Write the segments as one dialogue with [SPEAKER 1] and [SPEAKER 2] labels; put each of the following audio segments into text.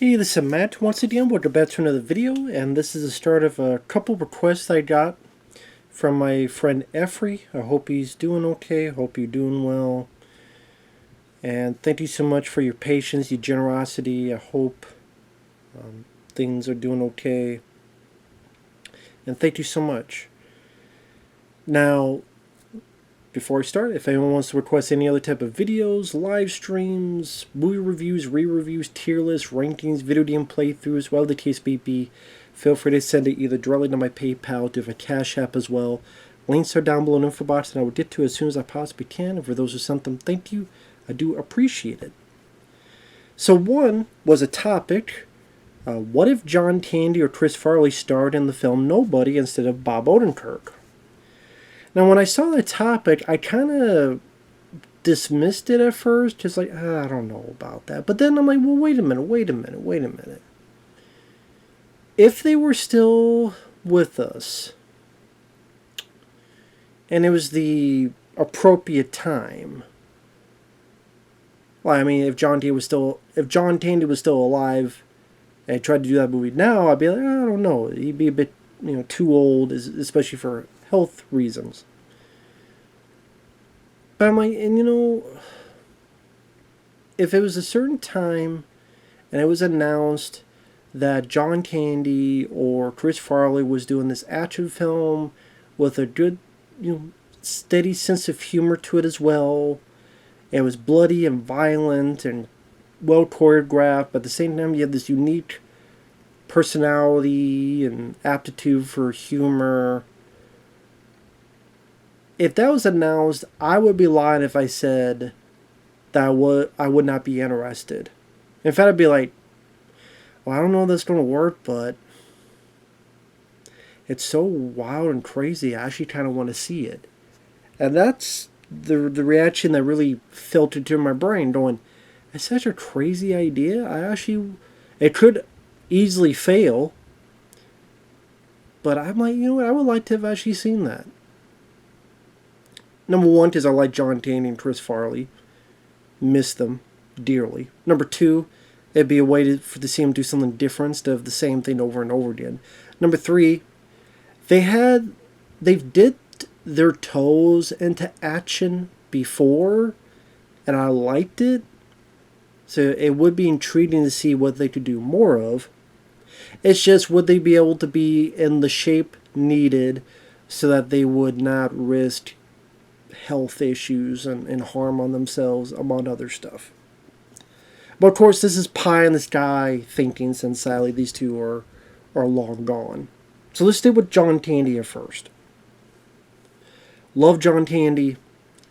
[SPEAKER 1] Hey, this is Matt once again. Welcome back to another video, and this is the start of a couple requests I got from my friend Efree. I hope he's doing okay. Hope you're doing well. And thank you so much for your patience, your generosity. I hope things are doing okay. And thank you so much. Now, before I start, if anyone wants to request any other type of videos, live streams, movie reviews, re-reviews, tier lists, rankings, video game playthroughs, whatever the case may be, feel free to send it either directly to my PayPal, to my CashApp as well. Links are down below in the info box, and I will get to it as soon as I possibly can. And for those who sent them, thank you. I do appreciate it. So one was a topic. What if John Candy or Chris Farley starred in the film Nobody instead of Bob Odenkirk? Now, when I saw the topic, I kind of dismissed it at first, just like, I don't know about that. But then I'm like, well, wait a minute. If they were still with us, and it was the appropriate time, well, I mean, if John Candy was still alive and tried to do that movie now, I'd be like, I don't know, he'd be a bit, too old, especially for health reasons. But I'm like, and if it was a certain time and it was announced that John Candy or Chris Farley was doing this action film with a good, steady sense of humor to it as well, it was bloody and violent and well choreographed, but at the same time you have this unique personality and aptitude for humor. If that was announced, I would be lying if I said that I would not be interested. In fact, I'd be like, well, I don't know if that's going to work, but it's so wild and crazy, I actually kind of want to see it. And that's the reaction that really filtered through my brain, going, it's such a crazy idea. It could easily fail, but I'm like, I would like to have actually seen that. Number one, because I like John Candy and Chris Farley. Miss them dearly. Number two, it'd be a way to see them do something different instead of the same thing over and over again. Number three, they've dipped their toes into action before, and I liked it. So it would be intriguing to see what they could do more of. It's just, would they be able to be in the shape needed so that they would not risk health issues and harm on themselves, among other stuff. But of course, this is pie in the sky thinking, since sadly these two are long gone. So let's stick with John Candy at first. Love John Candy.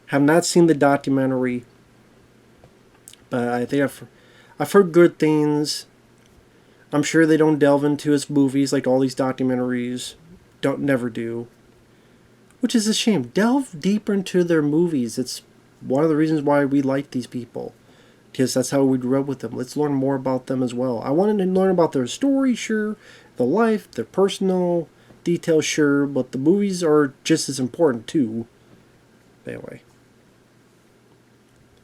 [SPEAKER 1] Have not seen the documentary, but I think I've heard good things. I'm sure they don't delve into his movies like all these documentaries never do. Which is a shame. Delve deeper into their movies. It's one of the reasons why we like these people. Because that's how we grew up with them. Let's learn more about them as well. I wanted to learn about their story, sure. The life, their personal details, sure. But the movies are just as important too. Anyway.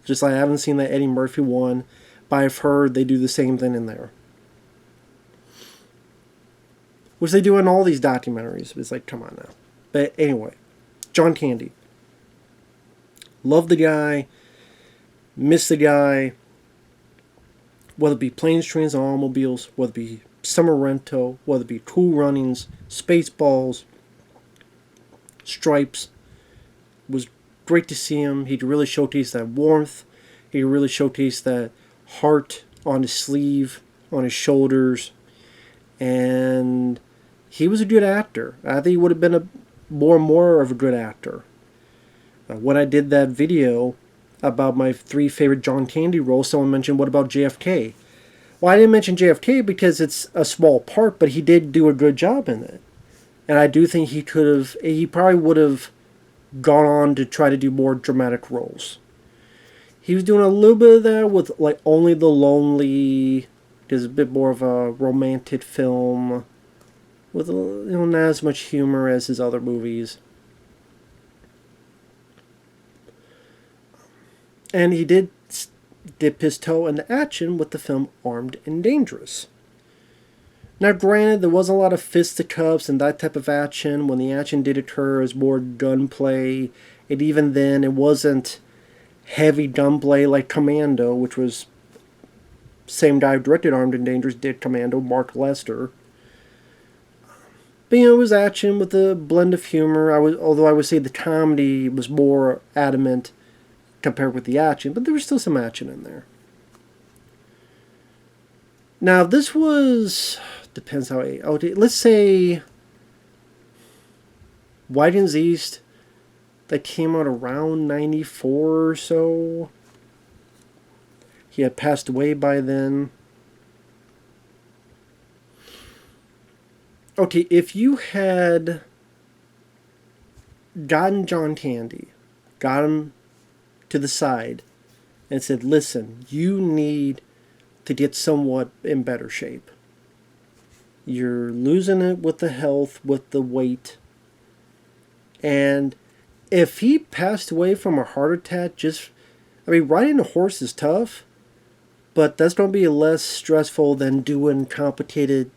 [SPEAKER 1] Just like I haven't seen that Eddie Murphy one. But I've heard they do the same thing in there. Which they do in all these documentaries. It's like, come on now. But anyway. John Candy. Love the guy. Miss the guy. Whether it be Planes, Trains, and Automobiles. Whether it be Summer Rento. Whether it be Cool Runnings. Spaceballs. Stripes. It was great to see him. He could really showcase that warmth. He could really showcase that heart on his sleeve. On his shoulders. And he was a good actor. I think he would have been more of a good actor. When I did that video about my 3 favorite John Candy roles, someone mentioned, what about JFK? Well, I didn't mention JFK because it's a small part, but he did do a good job in it. And I do think he probably would have gone on to try to do more dramatic roles. He was doing a little bit of that with like Only the Lonely. There's a bit more of a romantic film with not as much humor as his other movies. And he did dip his toe into action with the film Armed and Dangerous. Now, granted, there wasn't a lot of fisticuffs and that type of action. When the action did occur, it was more gunplay. And even then, it wasn't heavy gunplay like Commando, which was same guy who directed Armed and Dangerous did Commando, Mark Lester. But it was action with a blend of humor. Although I would say the comedy was more adamant compared with the action, but there was still some action in there. Now, this was... depends how... let's say... Wyden's East, that came out around 94 or so. He had passed away by then. Okay, if you had gotten John Candy, got him to the side, and said, listen, you need to get somewhat in better shape. You're losing it with the health, with the weight. And if he passed away from a heart attack, riding a horse is tough, but that's going to be less stressful than doing complicated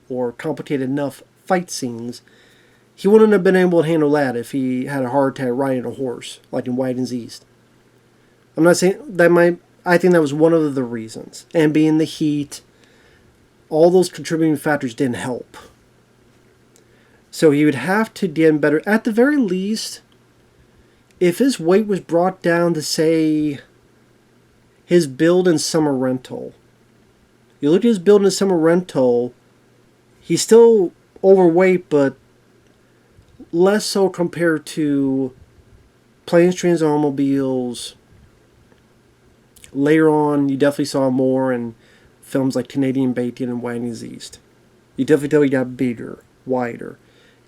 [SPEAKER 1] enough fight scenes. He wouldn't have been able to handle that if he had a heart attack riding a horse, like in Wyden's East. I'm not saying that I think that was one of the reasons. And being the heat, all those contributing factors didn't help. So he would have to get better. At the very least, if his weight was brought down to, say, his build in Summer Rental. You look at his build in Summer Rental, he's still overweight, but less so compared to Planes, Trains, and Automobiles. Later on, you definitely saw more in films like Canadian Bacon and Wyden's East. You definitely tell he got bigger, wider.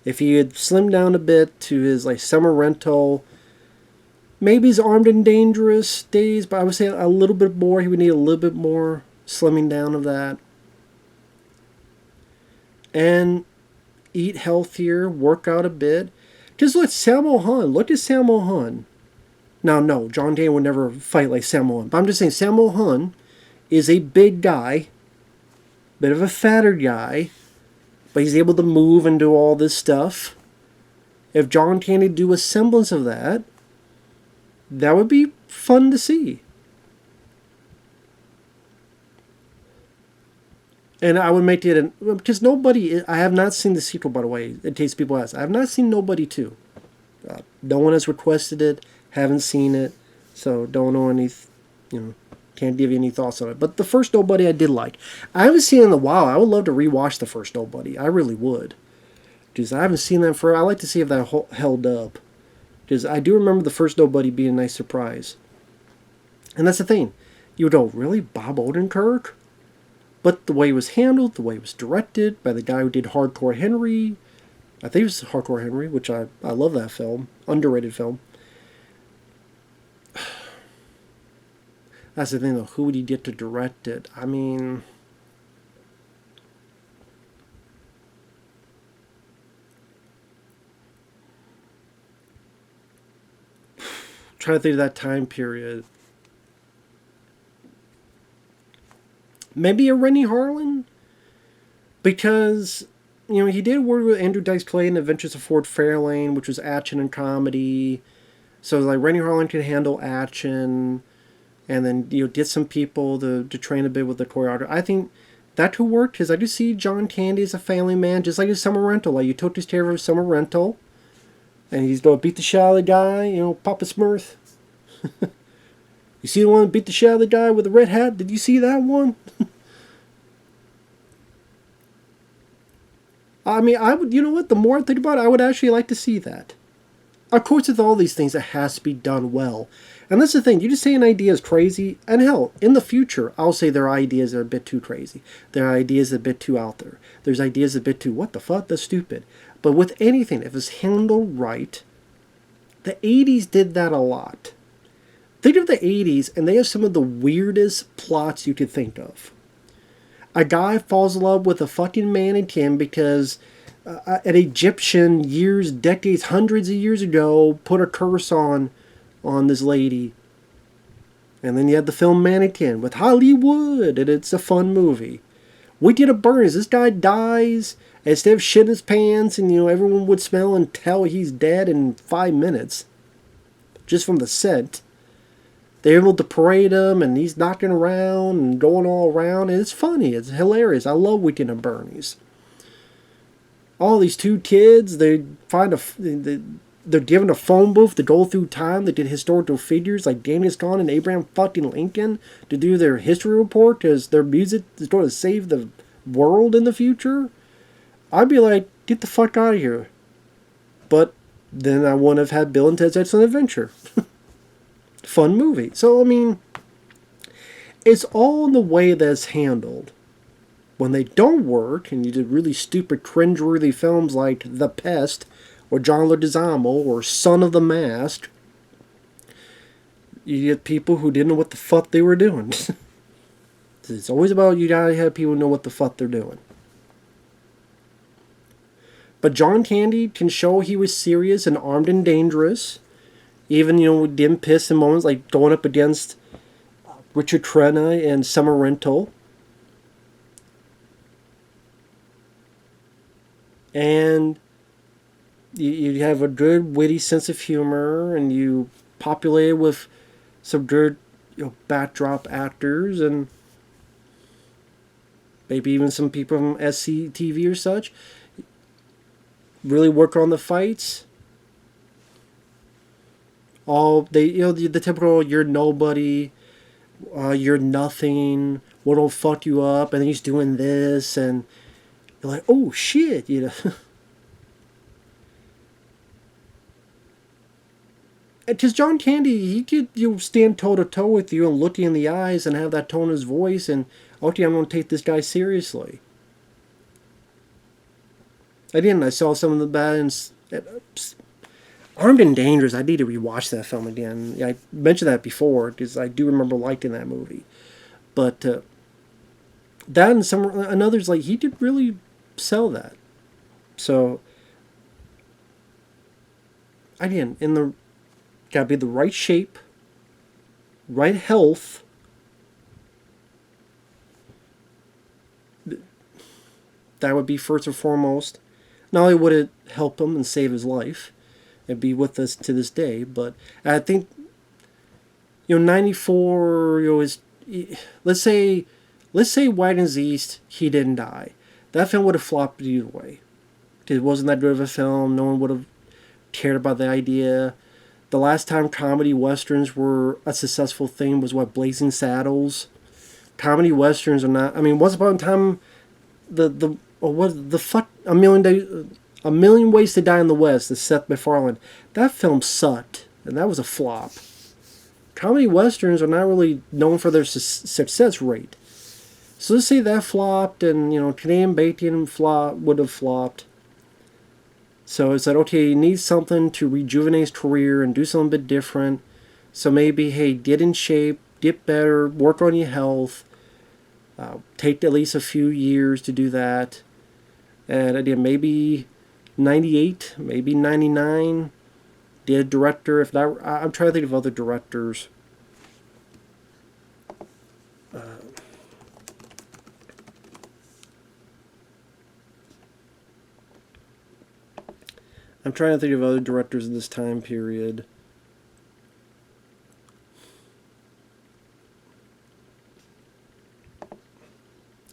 [SPEAKER 1] If he had slimmed down a bit to his Summer Rental, maybe his Armed and Dangerous days, but I would say a little bit more. He would need a little bit more slimming down of that. And eat healthier, work out a bit. Just look at Sammo Hung. Look at Sammo Hung. Now, no, John Dane would never fight like Sammo Hung. But I'm just saying, Sammo Hung is a big guy, bit of a fatter guy, but he's able to move and do all this stuff. If John Candy do a semblance of that, that would be fun to see. And I would make it, because I have not seen the sequel, by the way, in case people ask. I have not seen Nobody 2. No one has requested it, haven't seen it, so don't know can't give you any thoughts on it. But the first Nobody I did like. I haven't seen it in a while. I would love to rewatch the first Nobody. I really would. Because I haven't seen that I like to see if that held up. Because I do remember the first Nobody being a nice surprise. And that's the thing. You would go, really? Bob Odenkirk? But the way it was handled, the way it was directed by the guy who did Hardcore Henry. I think it was Hardcore Henry, which I love that film. Underrated film. That's the thing, though. Who would he get to direct it? I mean... trying to think of that time period. Maybe a Rennie Harlan? Because, he did work with Andrew Dice Clay in Adventures of Ford Fairlane, which was action and comedy. So, Rennie Harlan could handle action. And then, get some people to train a bit with the choreography. I think that could work, because I do see John Candy as a family man, just like his Summer Rental. You took his care of Summer Rental. And he's going to beat the shit out of the guy, Papa Smurf. You see the one that beat the shit out of the guy with the red hat? Did you see that one? I mean, I would, the more I think about it, I would actually like to see that. Of course, with all these things, it has to be done well. And that's the thing, you just say an idea is crazy, and hell, in the future, I'll say their ideas are a bit too crazy. Their ideas are a bit too out there. There's ideas a bit too, what the fuck, that's stupid. But with anything, if it's handled right, the 80s did that a lot. Think of the 80s, and they have some of the weirdest plots you could think of. A guy falls in love with a fucking mannequin because an Egyptian decades, hundreds of years ago, put a curse on this lady. And then you had the film Mannequin with Hollywood, and it's a fun movie. Weekend at Bernie's, this guy dies, and instead of shitting his pants, and everyone would smell and tell he's dead in 5 minutes, just from the scent. They're able to parade him, and he's knocking around and going all around, and it's funny, it's hilarious. I love Weekend at Bernie's. All these two kids, they're given a phone booth to go through time. They did historical figures like Genghis Khan and Abraham fucking Lincoln to do their history report because their music is going to save the world in the future. I'd be like, get the fuck out of here. But then I wouldn't have had Bill and Ted's Excellent Adventure. Fun movie. So, I mean, it's all in the way that it's handled. When they don't work, and you did really stupid, cringeworthy films like The Pest, or John Leguizamo, or Son of the Mask, you get people who didn't know what the fuck they were doing. It's always about you gotta have people know what the fuck they're doing. But John Candy can show he was serious and armed and dangerous. Even, with dim piss in moments like going up against Richard Crenna and Summer Rental. And you have a good, witty sense of humor, and you populate it with some good, backdrop actors, and maybe even some people from SCTV or such. Really work on the fights. All they, the typical "you're nobody, you're nothing, what'll fuck you up," and he's doing this, and you're like, "Oh shit," Because John Candy, he could stand toe to toe with you and look you in the eyes and have that tone in his voice, and okay, I'm going to take this guy seriously. I didn't. I saw some of the bad. Armed and Dangerous. I need to rewatch that film again. I mentioned that before because I do remember liking that movie. But that and others, like, he did really sell that. So again, gotta be the right shape, right health. That would be first and foremost. Not only would it help him and save his life, and be with us to this day, but I think 94 is, let's say Wagons East, he didn't die. That film would have flopped either way. It wasn't that good of a film. No one would have cared about the idea. The last time comedy westerns were a successful thing was Blazing Saddles. Comedy westerns are not. I mean, Once Upon a Time, A Million Ways to Die in the West, the Seth MacFarlane. That film sucked, and that was a flop. Comedy westerns are not really known for their success rate. So let's say that flopped, and Canadian Bacon would have flopped. So it's like, okay, you need something to rejuvenate his career and do something a bit different. So maybe, hey, get in shape, get better, work on your health. Take at least a few years to do that. And again, maybe 98, maybe 99. Did a director, if not, I'm trying to think of other directors. I'm trying to think of other directors in this time period.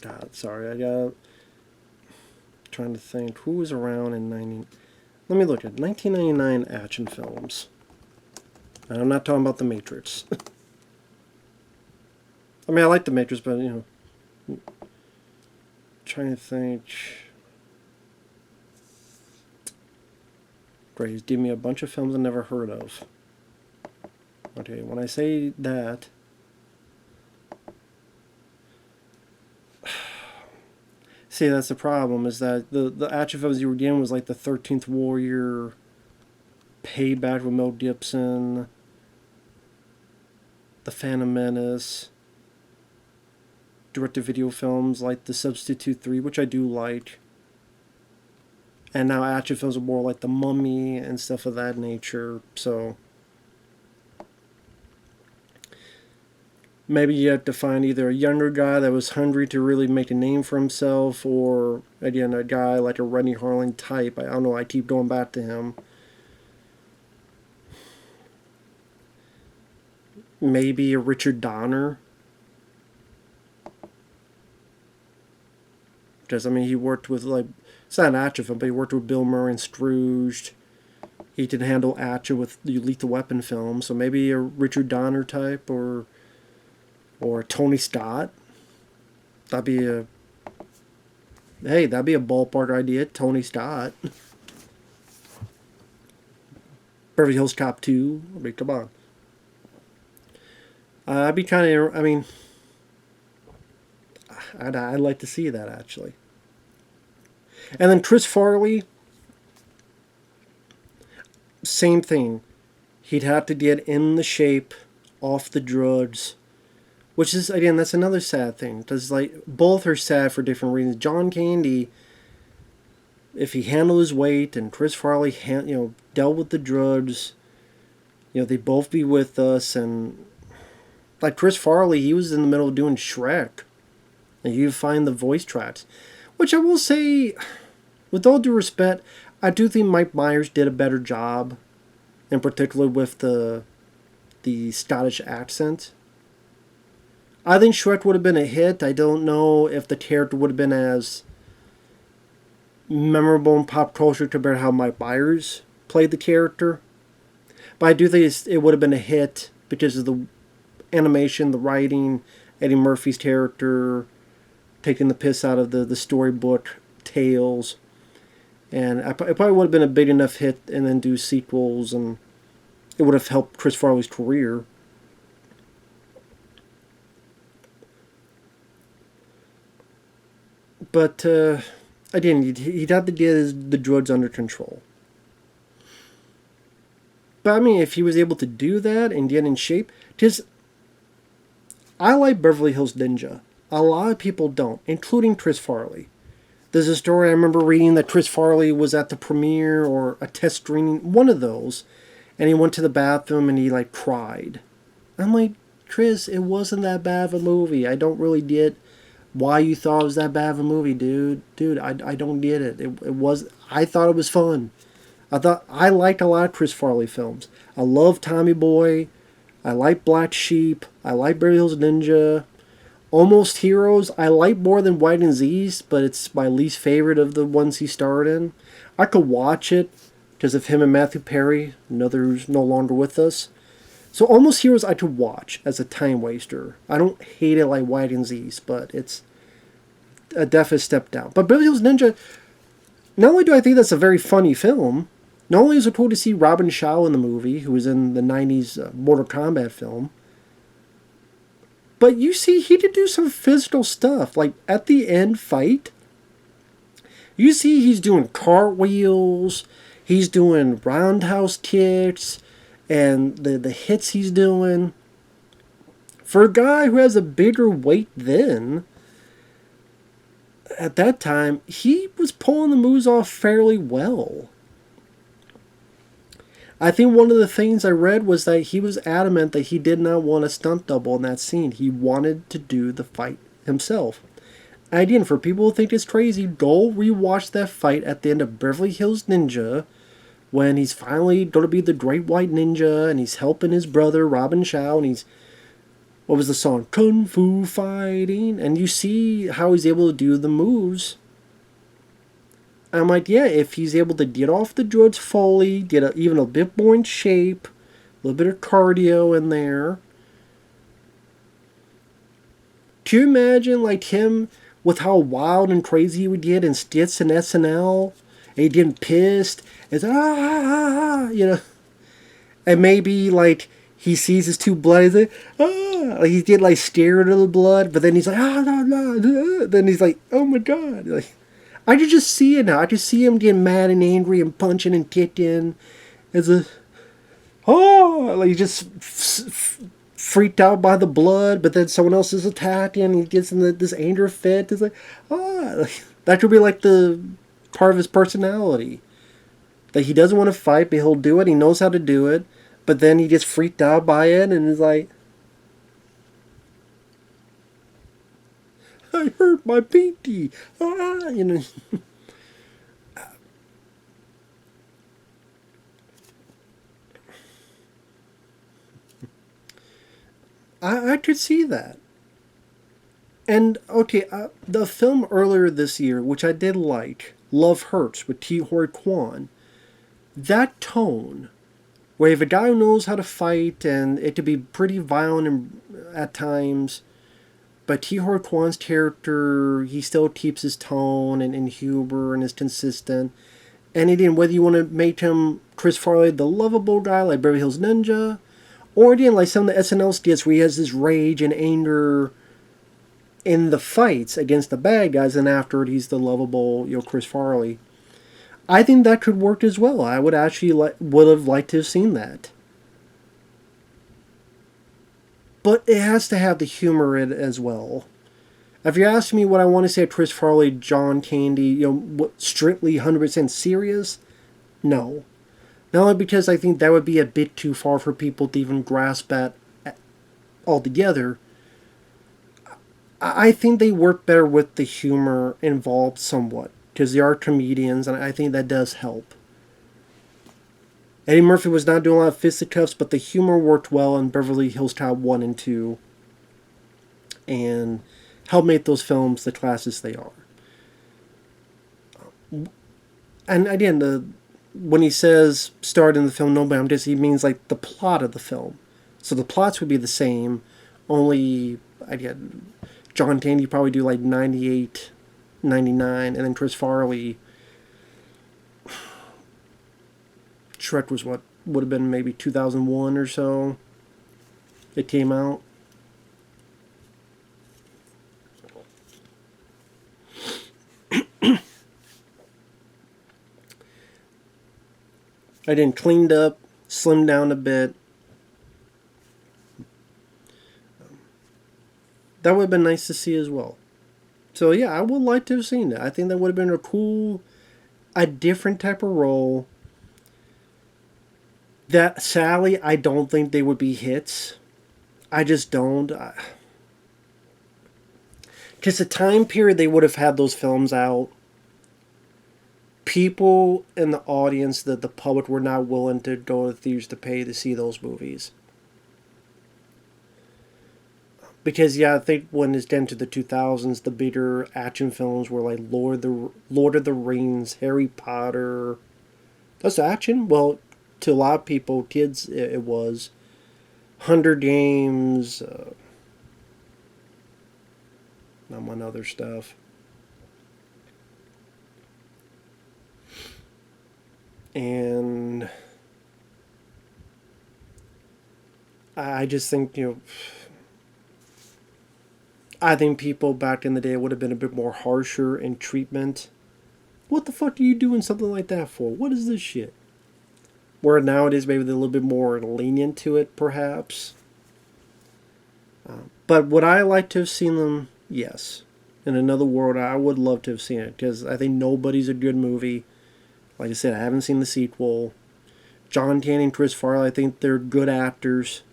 [SPEAKER 1] God, sorry, trying to think who was around in 90. Let me look at 1999 action films. And I'm not talking about The Matrix. I mean, I like The Matrix, but trying to think. Great, he's giving me a bunch of films I never heard of. Okay, when I say that, see, that's the problem, is that the action films you were getting was like The 13th Warrior, Payback with Mel Gibson, The Phantom Menace, direct-to-video films like The Substitute 3, which I do like. And now action films are more like The Mummy and stuff of that nature. So Maybe you have to find either a younger guy that was hungry to really make a name for himself, or again a guy like a Rennie Harlan type. I don't know. I keep going back to him. Maybe a Richard Donner. Because, I mean, he worked with, like, it's not an action film, but he worked with Bill Murray and Scrooged. He can handle action with the Lethal Weapon film, so maybe a Richard Donner type, or Tony Scott. That'd be a ballpark idea. Tony Scott. Beverly Hills Cop 2. I mean, come on. I'd be kind of, I mean, I'd like to see that, actually. And then Chris Farley, same thing. He'd have to get in the shape, off the drugs, which is, again, that's another sad thing. Because, like, both are sad for different reasons. John Candy, if he handled his weight, and Chris Farley, dealt with the drugs, they'd both be with us. And, like, Chris Farley, he was in the middle of doing Shrek. And you find the voice tracks. Which I will say, with all due respect, I do think Mike Myers did a better job, in particular with the Scottish accent. I think Shrek would have been a hit. I don't know if the character would have been as memorable in pop culture compared to how Mike Myers played the character. But I do think it would have been a hit because of the animation, the writing, Eddie Murphy's character, taking the piss out of the storybook tales. And it probably would have been a big enough hit, and then do sequels, and it would have helped Chris Farley's career. But, again, he'd have to get the drugs under control. But, I mean, if he was able to do that and get in shape, because I like Beverly Hills Ninja. A lot of people don't, including Chris Farley. There's a story I remember reading that Chris Farley was at the premiere or a test screening, one of those, and he went to the bathroom and he, like, cried. I'm like, Chris, it wasn't that bad of a movie. I don't really get why you thought it was that bad of a movie, dude. Dude, I don't get it. I thought it was fun. I liked a lot of Chris Farley films. I love Tommy Boy. I like Black Sheep. I like Beverly Hills Ninja. Almost Heroes, I like more than White and Z's, but it's my least favorite of the ones he starred in. I could watch it because of him and Matthew Perry, another who's no longer with us. So Almost Heroes I could watch as a time waster. I don't hate it like White and Z's, but it's a definite step down. But Beverly Hills Ninja, not only do I think that's a very funny film, not only is it cool to see Robin Shaw in the movie, who was in the 90s Mortal Kombat film, but you see, he did do some physical stuff. Like, at the end fight, you see he's doing cartwheels, he's doing roundhouse kicks, and the hits he's doing. For a guy who has a bigger weight then, at that time, he was pulling the moves off fairly well. I think one of the things I read was that he was adamant that he did not want a stunt double in that scene. He wanted to do the fight himself. And again, for people who think it's crazy, go rewatch that fight at the end of Beverly Hills Ninja, when he's finally going to be the Great White Ninja, and he's helping his brother, Robin Shaw, and he's, what was the song? Kung Fu Fighting. And you see how he's able to do the moves. I'm like, yeah, if he's able to get off the drugs fully, get even a bit more in shape, a little bit of cardio in there. Can you imagine, like, him with how wild and crazy he would get in skits and SNL? And he'd get pissed. It's, And maybe, like, he sees his two blood. He's like, Like, he'd get, like, scared of the blood, but then he's like, Then he's like, oh my God. Like, I could just see it now. I could see him getting mad and angry and punching and kicking. Like, he just freaked out by the blood, but then someone else is attacking, and he gets in this anger fit. It's like, that could be like the part of his personality. That he doesn't want to fight, but he'll do it. He knows how to do it, but then he gets freaked out by it, and is like, I hurt my pinky. Ah, you know. I could see that. And okay, the film earlier this year, which I did like, Love Hurts with T. Hoi Kwan, that tone, where you have a guy who knows how to fight and it could be pretty violent at times, but T. Hoi Kwan's character, he still keeps his tone and humor and is consistent. And again, whether you want to make him Chris Farley, the lovable guy like Beverly Hills Ninja, or again, like some of the SNL skits where he has this rage and anger in the fights against the bad guys, and afterward he's the lovable, Chris Farley. I think that could work as well. I would actually would have liked to have seen that. But it has to have the humor in it as well. If you ask me what I want to say, Chris Farley, John Candy, strictly 100% serious, no. Not only because I think that would be a bit too far for people to even grasp at altogether. I think they work better with the humor involved somewhat, because they are comedians, and I think that does help. Eddie Murphy was not doing a lot of fisticuffs, but the humor worked well in Beverly Hills Cop 1 and 2, and helped make those films the classics they are. And again, when he says start in the film, no, but I'm just, he means like the plot of the film. So the plots would be the same, only, again, John Candy probably do like 98, 99, and then Chris Farley, Shrek was what would have been maybe 2001 or so. It came out. I didn't cleaned up, slimmed down a bit. That would have been nice to see as well. So yeah, I would like to have seen that. I think that would have been a different type of role. That sadly, I don't think they would be hits. I just don't. Because the time period they would have had those films out, people in the audience, the public, were not willing to go to the theaters to pay to see those movies. Because yeah, I think when it's down to the 2000s, the bigger action films were like Lord of the Rings, Harry Potter. That's action. Well, to a lot of people, kids, it was Hunger Games, among other stuff. And I just think, I think people back in the day would have been a bit more harsher in treatment. What the fuck are you doing something like that for? What is this shit? Where nowadays maybe they're a little bit more lenient to it, perhaps. But would I like to have seen them? Yes. In another world, I would love to have seen it, because I think Nobody's a good movie. Like I said, I haven't seen the sequel. John Candy and Chris Farley, I think they're good actors.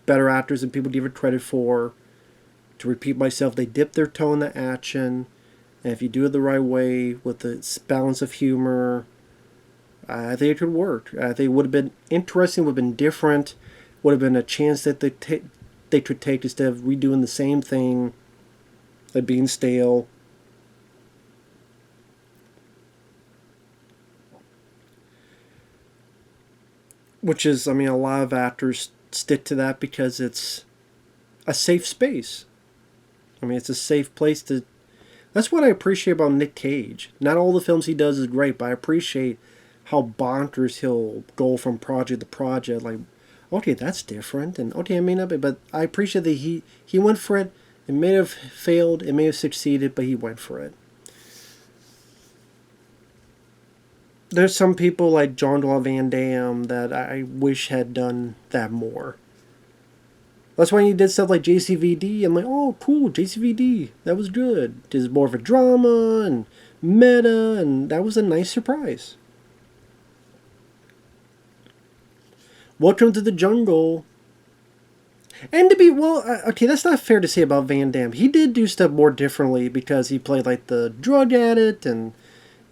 [SPEAKER 1] Better actors than people give it credit for. To repeat myself, they dip their toe in the action. And if you do it the right way, with the balance of humor, I think it could work. I think it would have been interesting, would have been different, would have been a chance that they could take instead of redoing the same thing, like being stale. Which is, I mean, a lot of actors stick to that because it's a safe space. I mean, it's a safe place to... That's what I appreciate about Nick Cage. Not all the films he does is great, but I appreciate how bonkers he'll go from project to project. Like, okay, that's different, and okay, it may not be, but I appreciate that he went for it. It may have failed, it may have succeeded, but he went for it. There's some people like Jean-Claude Van Damme that I wish had done that more. That's why he did stuff like JCVD. I'm like, oh, cool, JCVD. That was good. It's more of a drama and meta, and that was a nice surprise. Welcome to the Jungle And to be, well, okay, that's not fair to say about Van Damme. He did do stuff more differently because he played like the drug addict and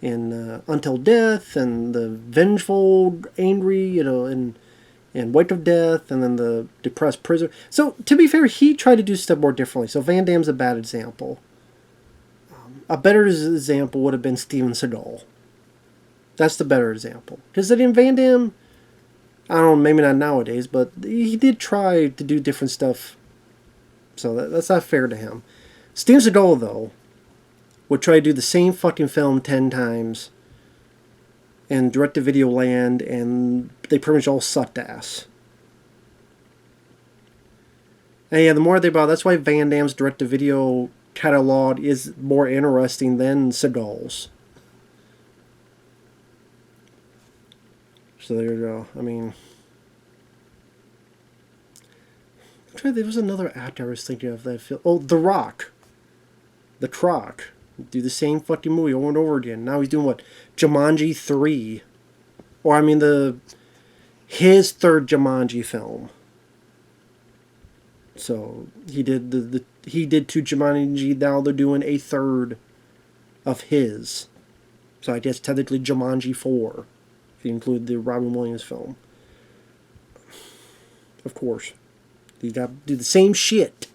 [SPEAKER 1] in Until Death and the vengeful, angry, and White of Death, and then the depressed prisoner. So to be fair, he tried to do stuff more differently. So Van Damme's a bad example. A better example would have been Steven Seagal. That's the better example. Because in Van Damme, I don't know, maybe not nowadays, but he did try to do different stuff. So that's not fair to him. Steven Seagal, though, would try to do the same fucking film 10 times in direct-to-video land, and they pretty much all sucked ass. And yeah, the more I think about it, that's why Van Damme's direct-to-video catalog is more interesting than Seagal's. So there you go. I mean, there was another actor I was thinking of that film. Oh, The Rock. The Croc. Do the same fucking movie over and over again. Now he's doing what? Jumanji 3. Or I mean his third Jumanji film. So he did he did 2 Jumanji, now they're doing a third of his. So I guess technically Jumanji 4. If you include the Robin Williams film. Of course. You got to do the same shit.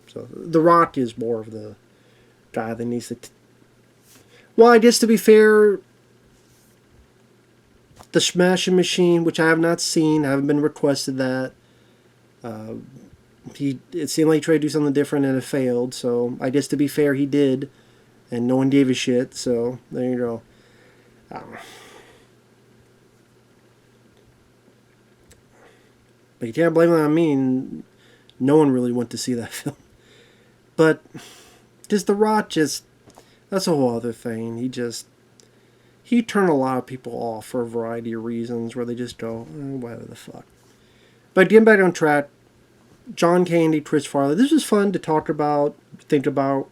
[SPEAKER 1] So The Rock is more of the guy that needs to... Well, I guess to be fair, The Smashing Machine, which I have not seen, I haven't been requested that. It seemed like he tried to do something different and it failed, so I guess to be fair, he did, and no one gave a shit, so there you go. But you can't blame it on me, and no one really went to see that film. But just The Rock, that's a whole other thing. He turned a lot of people off for a variety of reasons where they just go, whatever the fuck. But getting back on track, John Candy, Chris Farley, this was fun to talk about, think about,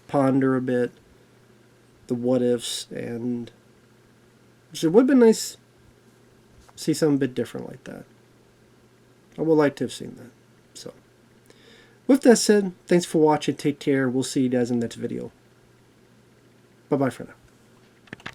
[SPEAKER 1] ponder a bit, the what ifs, and it would have been nice to see something a bit different like that. I would like to have seen that. So, with that said, thanks for watching, take care, we'll see you guys in the next video. Bye-bye for now.